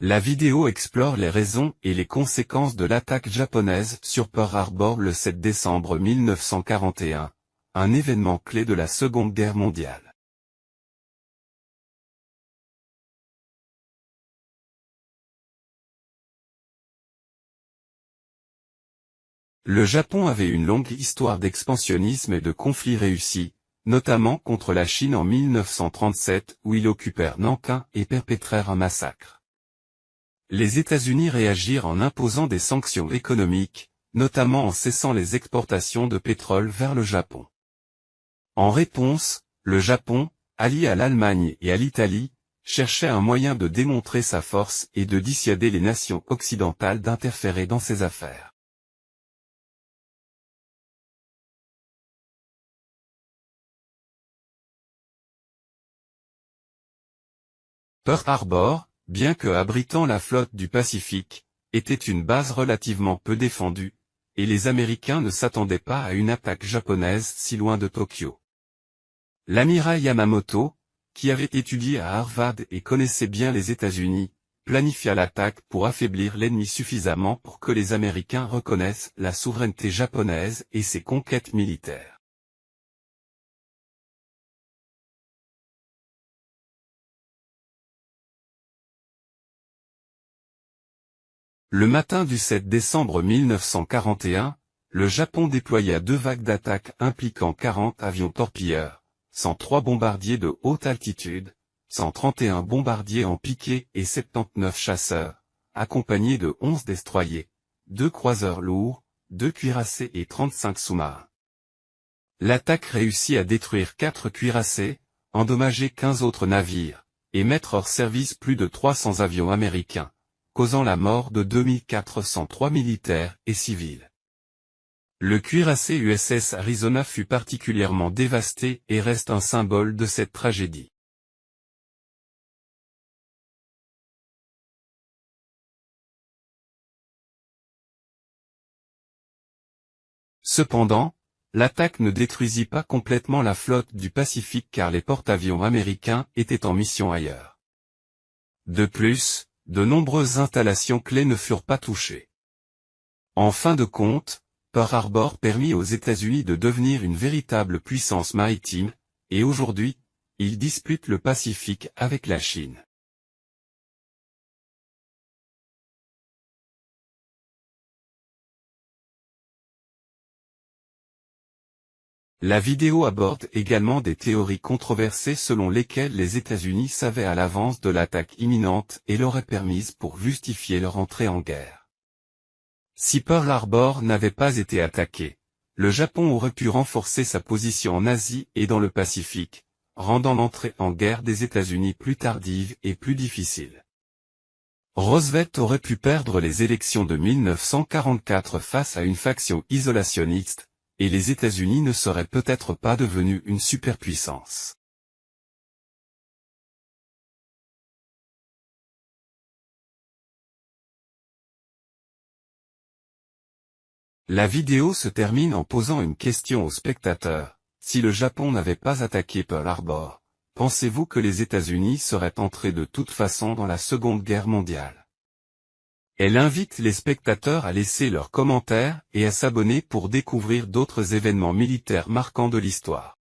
La vidéo explore les raisons et les conséquences de l'attaque japonaise sur Pearl Harbor le 7 décembre 1941, un événement clé de la Seconde Guerre mondiale. Le Japon avait une longue histoire d'expansionnisme et de conflits réussis, notamment contre la Chine en 1937 où ils occupèrent Nankin et perpétrèrent un massacre. Les États-Unis réagirent en imposant des sanctions économiques, notamment en cessant les exportations de pétrole vers le Japon. En réponse, le Japon, allié à l'Allemagne et à l'Italie, cherchait un moyen de démontrer sa force et de dissuader les nations occidentales d'interférer dans ses affaires. Pearl Harbor, bien que abritant la flotte du Pacifique, était une base relativement peu défendue, et les Américains ne s'attendaient pas à une attaque japonaise si loin de Tokyo. L'amiral Yamamoto, qui avait étudié à Harvard et connaissait bien les États-Unis, planifia l'attaque pour affaiblir l'ennemi suffisamment pour que les Américains reconnaissent la souveraineté japonaise et ses conquêtes militaires. Le matin du 7 décembre 1941, le Japon déploya 2 vagues d'attaques impliquant 40 avions torpilleurs, 103 bombardiers de haute altitude, 131 bombardiers en piqué et 79 chasseurs, accompagnés de 11 destroyers, 2 croiseurs lourds, 2 cuirassés et 35 sous-marins. L'attaque réussit à détruire 4 cuirassés, endommager 15 autres navires, et mettre hors service plus de 300 avions américains, causant la mort de 2403 militaires et civils. Le cuirassé USS Arizona fut particulièrement dévasté et reste un symbole de cette tragédie. Cependant, l'attaque ne détruisit pas complètement la flotte du Pacifique car les porte-avions américains étaient en mission ailleurs. De plus, de nombreuses installations clés ne furent pas touchées. En fin de compte, Pearl Harbor permit aux États-Unis de devenir une véritable puissance maritime, et aujourd'hui, ils disputent le Pacifique avec la Chine. La vidéo aborde également des théories controversées selon lesquelles les États-Unis savaient à l'avance de l'attaque imminente et l'auraient permise pour justifier leur entrée en guerre. Si Pearl Harbor n'avait pas été attaqué, le Japon aurait pu renforcer sa position en Asie et dans le Pacifique, rendant l'entrée en guerre des États-Unis plus tardive et plus difficile. Roosevelt aurait pu perdre les élections de 1944 face à une faction isolationniste, et les États-Unis ne seraient peut-être pas devenus une superpuissance. La vidéo se termine en posant une question aux spectateurs. Si le Japon n'avait pas attaqué Pearl Harbor, pensez-vous que les États-Unis seraient entrés de toute façon dans la Seconde Guerre mondiale? Elle invite les spectateurs à laisser leurs commentaires et à s'abonner pour découvrir d'autres événements militaires marquants de l'histoire.